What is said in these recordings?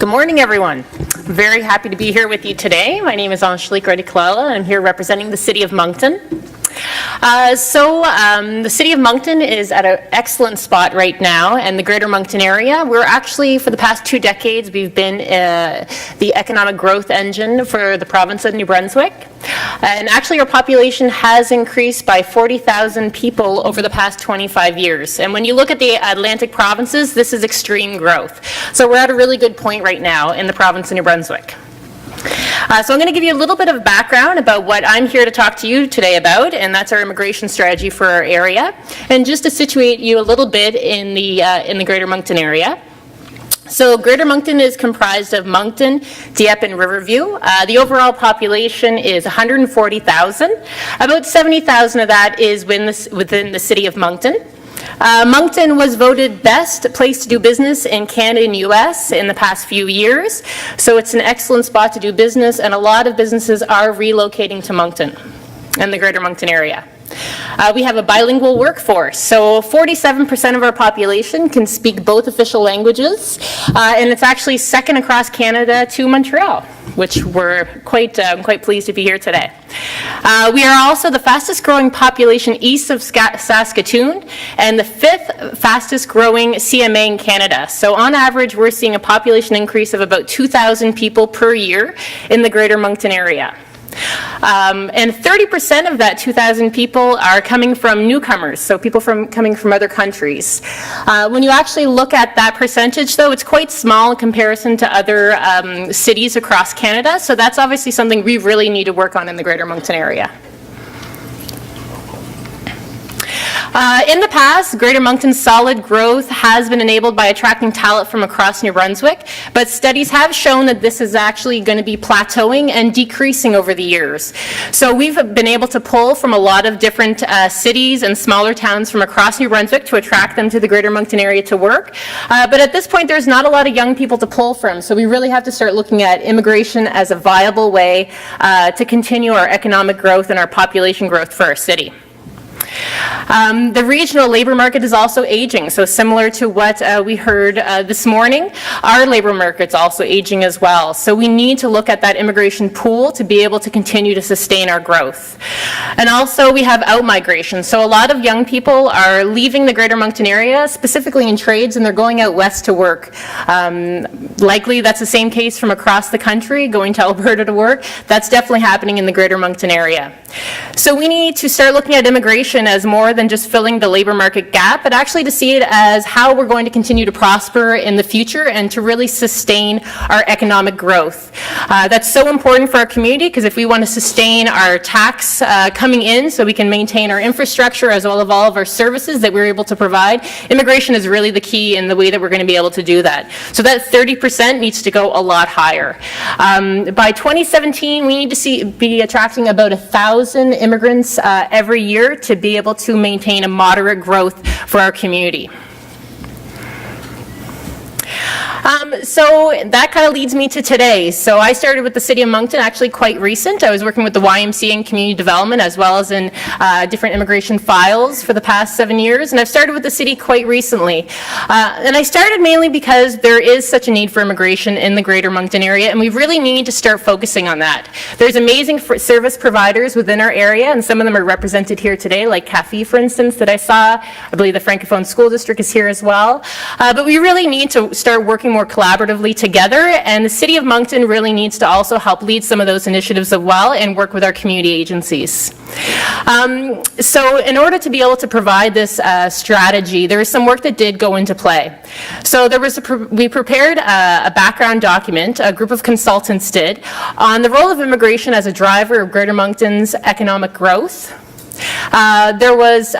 Good morning, everyone. Very happy to be here with you today. My name is Angelique Reddy-Kalala, and I'm here representing the City of Moncton. The City of Moncton is at an excellent spot right now in the Greater Moncton area. We're actually, for the past 2 decades, we've been the economic growth engine for the province of New Brunswick. And actually our population has increased by 40,000 people over the past 25 years. And when you look at the Atlantic provinces, this is extreme growth. So we're at a really good point right now in the province of New Brunswick. So I'm going to give you a little bit of background about what I'm here to talk to you today about, and that's our immigration strategy for our area, and just to situate you a little bit in the Greater Moncton area. So Greater Moncton is comprised of Moncton, Dieppe, and Riverview. The overall population is 140,000. About 70,000 of that is within the City of Moncton. Moncton was voted best place to do business in Canada and US in the past few years. So it's an excellent spot to do business, and a lot of businesses are relocating to Moncton and the Greater Moncton area. We have a bilingual workforce, so 47% of our population can speak both official languages, and it's actually second across Canada to Montreal, which we're quite pleased to be here today. We are also the fastest growing population east of Saskatoon and the 5th fastest growing CMA in Canada. So on average, we're seeing a population increase of about 2,000 people per year in the Greater Moncton area. And 30% of that 2,000 people are coming from newcomers, so people coming from other countries. When you actually look at that percentage, though, it's quite small in comparison to other cities across Canada, so that's obviously something we really need to work on in the Greater Moncton area. In the past, Greater Moncton's solid growth has been enabled by attracting talent from across New Brunswick, but studies have shown that this is actually going to be plateauing and decreasing over the years. So we've been able to pull from a lot of different cities and smaller towns from across New Brunswick to attract them to the Greater Moncton area to work. But at this point, there's not a lot of young people to pull from, so we really have to start looking at immigration as a viable way to continue our economic growth and our population growth for our city. The regional labor market is also aging, so similar to what we heard this morning, our labor market's also aging as well. So we need to look at that immigration pool to be able to continue to sustain our growth. And also we have out-migration, so a lot of young people are leaving the Greater Moncton area, specifically in trades, and they're going out west to work. Likely that's the same case from across the country, going to Alberta to work. That's definitely happening in the Greater Moncton area. So we need to start looking at immigration as more than just filling the labor market gap, but actually to see it as how we're going to continue to prosper in the future and to really sustain our economic growth. That's so important for our community, because if we want to sustain our tax coming in so we can maintain our infrastructure as well as all of our services that we're able to provide, immigration is really the key in the way that we're going to be able to do that. So that 30% needs to go a lot higher. By 2017, we need to be attracting about 1,000 immigrants every year to be able to maintain a moderate growth for our community. So that kind of leads me to today. So I started with the City of Moncton, actually quite recent. I was working with the YMCA in community development as well as in different immigration files for the past 7 years, and I've started with the city quite recently. And I started mainly because there is such a need for immigration in the Greater Moncton area, and we really need to start focusing on that. There's amazing service providers within our area, and some of them are represented here today, like CAFE, for instance, that I saw. I believe the Francophone School District is here as well. But we really need to start working more collaboratively together, and the City of Moncton really needs to also help lead some of those initiatives as well and work with our community agencies. So in order to be able to provide this strategy, there is some work that did go into play. So we prepared a background document, a group of consultants did, on the role of immigration as a driver of Greater Moncton's economic growth. There was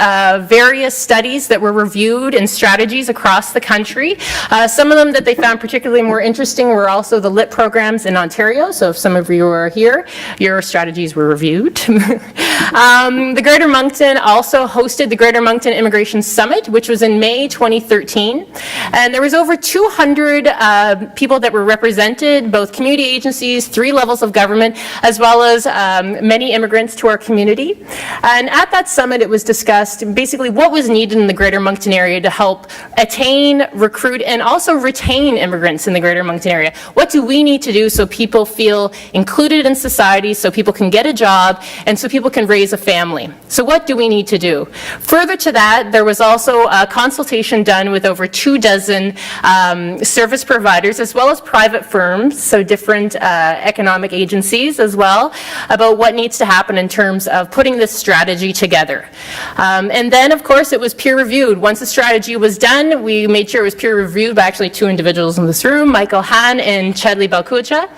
various studies that were reviewed and strategies across the country. Some of them that they found particularly more interesting were also the LIT programs in Ontario. So if some of you are here, your strategies were reviewed. The Greater Moncton also hosted the Greater Moncton Immigration Summit, which was in May 2013. And there was over 200 people that were represented, both community agencies, 3 levels of government, as well as many immigrants to our community. And at that summit, it was discussed basically what was needed in the Greater Moncton area to help attain, recruit, and also retain immigrants in the Greater Moncton area. What do we need to do so people feel included in society, so people can get a job, and so people can raise a family? So what do we need to do? Further to that, there was also a consultation done with over 24 service providers, as well as private firms, so different economic agencies as well, about what needs to happen in terms of putting this strategy together. And then, of course, it was peer reviewed. Once the strategy was done, we made sure it was peer reviewed by actually 2 individuals in this room, Michael Han and Chadley Balkucha.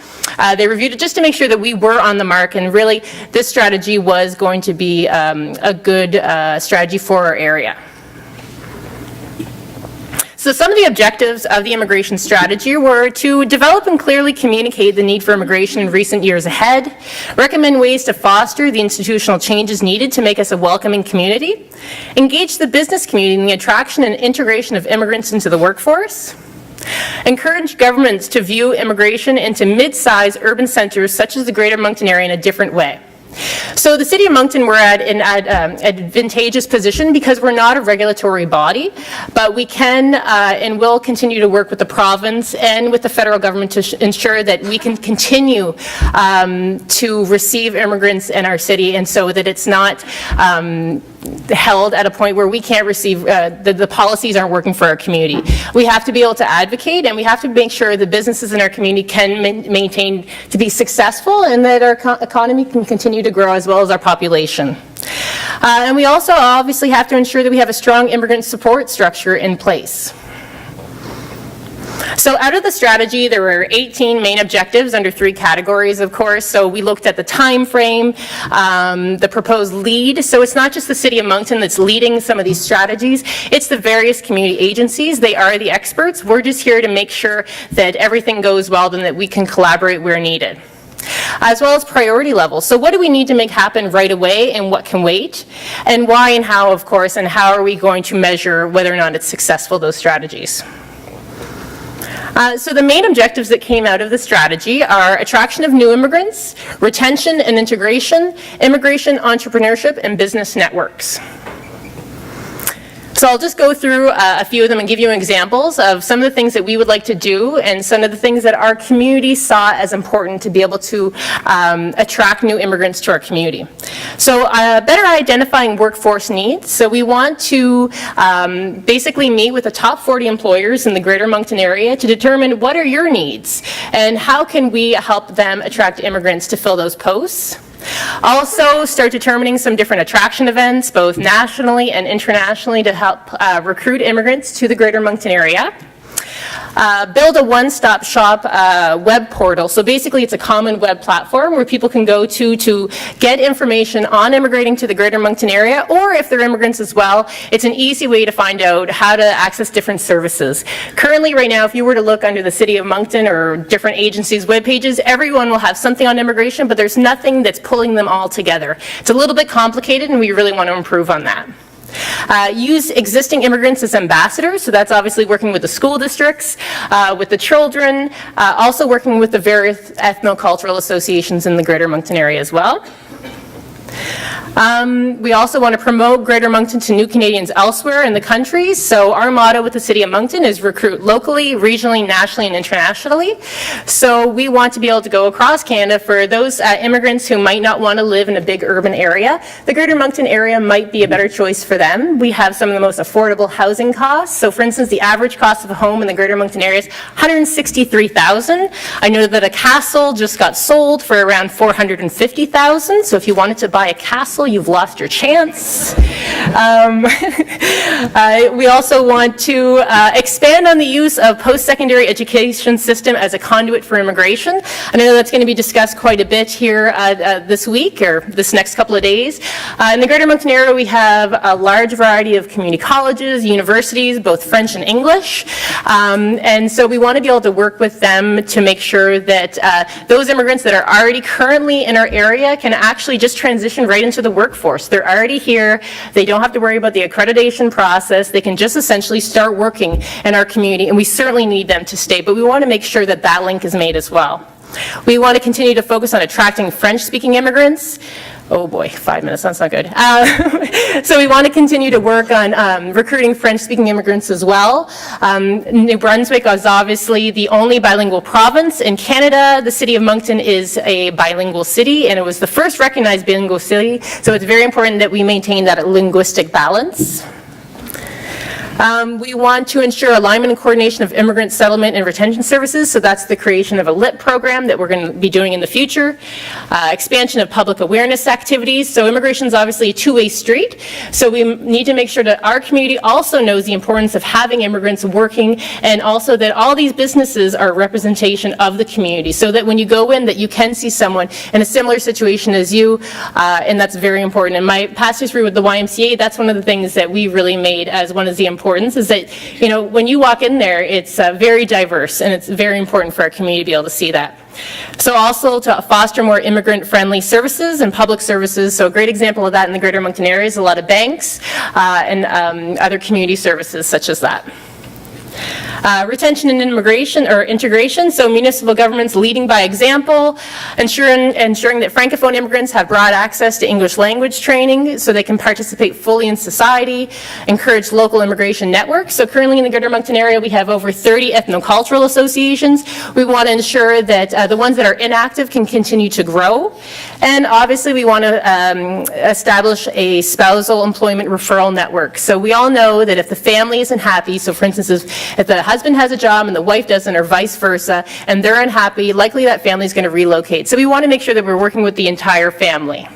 They reviewed it just to make sure that we were on the mark, and really this strategy was going to be a good strategy for our area. So some of the objectives of the immigration strategy were to develop and clearly communicate the need for immigration in recent years ahead, recommend ways to foster the institutional changes needed to make us a welcoming community, engage the business community in the attraction and integration of immigrants into the workforce, encourage governments to view immigration into mid-sized urban centers such as the Greater Moncton area in a different way. So the City of Moncton, we're at an advantageous position because we're not a regulatory body, but we can and will continue to work with the province and with the federal government to ensure that we can continue to receive immigrants in our city, and so that it's not held at a point where we can't receive, the policies aren't working for our community. We have to be able to advocate, and we have to make sure the businesses in our community can maintain to be successful, and that our economy can continue to grow as well as our population. And we also obviously have to ensure that we have a strong immigrant support structure in place. So out of the strategy, there were 18 main objectives under 3 categories, of course. So we looked at the time frame, the proposed lead. So it's not just the City of Moncton that's leading some of these strategies. It's the various community agencies. They are the experts. We're just here to make sure that everything goes well and that we can collaborate where needed. As well as priority levels. So what do we need to make happen right away, and what can wait? And why and how, of course, and how are we going to measure whether or not it's successful, those strategies? So the main objectives that came out of the strategy are attraction of new immigrants, retention and integration, immigration, entrepreneurship, and business networks. So I'll just go through a few of them and give you examples of some of the things that we would like to do and some of the things that our community saw as important to be able to attract new immigrants to our community. So better identifying workforce needs. So we want to basically meet with the top 40 employers in the Greater Moncton area to determine what are your needs and how can we help them attract immigrants to fill those posts. Also start determining some different attraction events, both nationally and internationally, to help recruit immigrants to the Greater Moncton area. Build a one-stop shop web portal. So basically it's a common web platform where people can go to get information on immigrating to the Greater Moncton area, or if they're immigrants as well, it's an easy way to find out how to access different services. Currently right now, if you were to look under the City of Moncton or different agencies' web pages, everyone will have something on immigration, but there's nothing that's pulling them all together. It's a little bit complicated, and we really want to improve on that. Use existing immigrants as ambassadors, so that's obviously working with the school districts, with the children, also working with the various ethno-cultural associations in the Greater Moncton area as well. We also want to promote Greater Moncton to new Canadians elsewhere in the country. So our motto with the City of Moncton is recruit locally, regionally, nationally, and internationally. So we want to be able to go across Canada for those immigrants who might not want to live in a big urban area. The Greater Moncton area might be a better choice for them. We have some of the most affordable housing costs. So for instance, the average cost of a home in the Greater Moncton area is $163,000. I know that a castle just got sold for around $450,000. So if you wanted to buy a castle, you've lost your chance. We also want to expand on the use of post-secondary education system as a conduit for immigration. I know that's going to be discussed quite a bit here this week or this next couple of days. In the Greater Moncton area, we have a large variety of community colleges, universities, both French and English. And so we want to be able to work with them to make sure that those immigrants that are already currently in our area can actually just transition right into the workforce. They're already here. They don't have to worry about the accreditation process. They can just essentially start working in our community, and we certainly need them to stay, but we want to make sure that that link is made as well. We want to continue to focus on attracting French-speaking immigrants. Oh boy, 5 minutes, that's not good. So we want to continue to work on recruiting French-speaking immigrants as well. New Brunswick is obviously the only bilingual province in Canada. The city of Moncton is a bilingual city, and it was the first recognized bilingual city, so it's very important that we maintain that linguistic balance. We want to ensure alignment and coordination of immigrant settlement and retention services, so that's the creation of a LIP program that we're going to be doing in the future. Expansion of public awareness activities, so immigration is obviously a two-way street, so we need to make sure that our community also knows the importance of having immigrants working, and also that all these businesses are a representation of the community, so that when you go in, that you can see someone in a similar situation as you, and that's very important. In my past history with the YMCA, that's one of the things that we really made as one of the importance is that, you know, when you walk in there, it's very diverse, and it's very important for our community to be able to see that. So also to foster more immigrant-friendly services and public services. So a great example of that in the Greater Moncton area is a lot of banks and other community services such as that. Retention and immigration or integration, so municipal governments leading by example, ensuring that Francophone immigrants have broad access to English language training so they can participate fully in society, encourage local immigration networks. So currently in the Greater Moncton area we have over 30 ethnocultural associations. We want to ensure that the ones that are inactive can continue to grow, and obviously we want to establish a spousal employment referral network. So we all know that if the family isn't happy, so for instance if the husband has a job and the wife doesn't, or vice versa, and they're unhappy, likely that family is going to relocate. So we want to make sure that we're working with the entire family.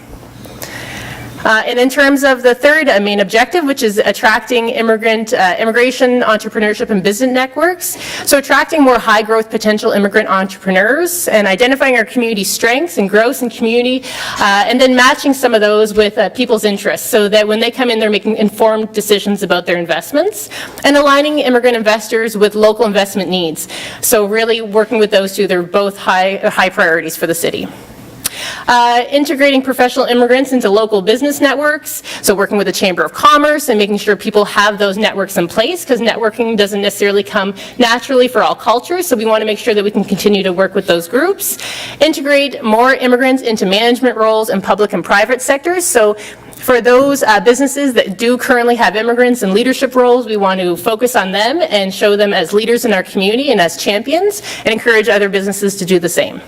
And in terms of the third main objective, which is attracting immigration, entrepreneurship, and business networks. So attracting more high growth potential immigrant entrepreneurs and identifying our community strengths and growth in community, and then matching some of those with people's interests so that when they come in, they're making informed decisions about their investments, and aligning immigrant investors with local investment needs. So really working with those two, they're both high priorities for the city. Integrating professional immigrants into local business networks, so working with the Chamber of Commerce and making sure people have those networks in place, because networking doesn't necessarily come naturally for all cultures, so we want to make sure that we can continue to work with those groups. Integrate more immigrants into management roles in public and private sectors, so for those businesses that do currently have immigrants in leadership roles, we want to focus on them and show them as leaders in our community and as champions, and encourage other businesses to do the same.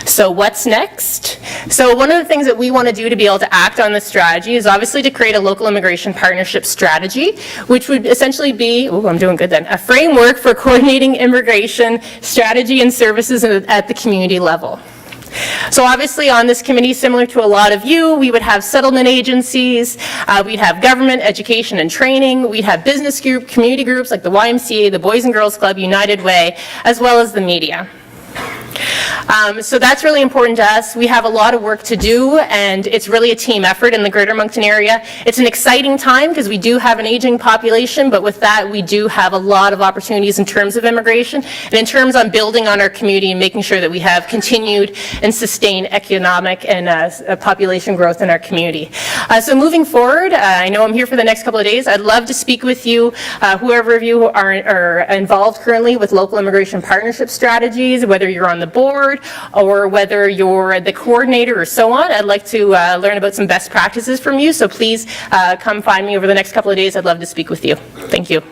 So what's next? So one of the things that we want to do to be able to act on this strategy is obviously to create a local immigration partnership strategy, which would essentially be, I'm doing good then, a framework for coordinating immigration strategy and services at the community level. So obviously on this committee, similar to a lot of you, we would have settlement agencies, we'd have government, education and training, we'd have business group, community groups like the YMCA, the Boys and Girls Club, United Way, as well as the media. So that's really important to us. We have a lot of work to do, and it's really a team effort in the Greater Moncton area. It's an exciting time because we do have an aging population, but with that we do have a lot of opportunities in terms of immigration and in terms on building on our community and making sure that we have continued and sustained economic and population growth in our community. So moving forward, I know I'm here for the next couple of days. I'd love to speak with you, whoever of you are involved currently with local immigration partnership strategies, whether you're on the board or whether you're the coordinator or so on. I'd like to learn about some best practices from you, so please come find me over the next couple of days. I'd love to speak with you. Thank you.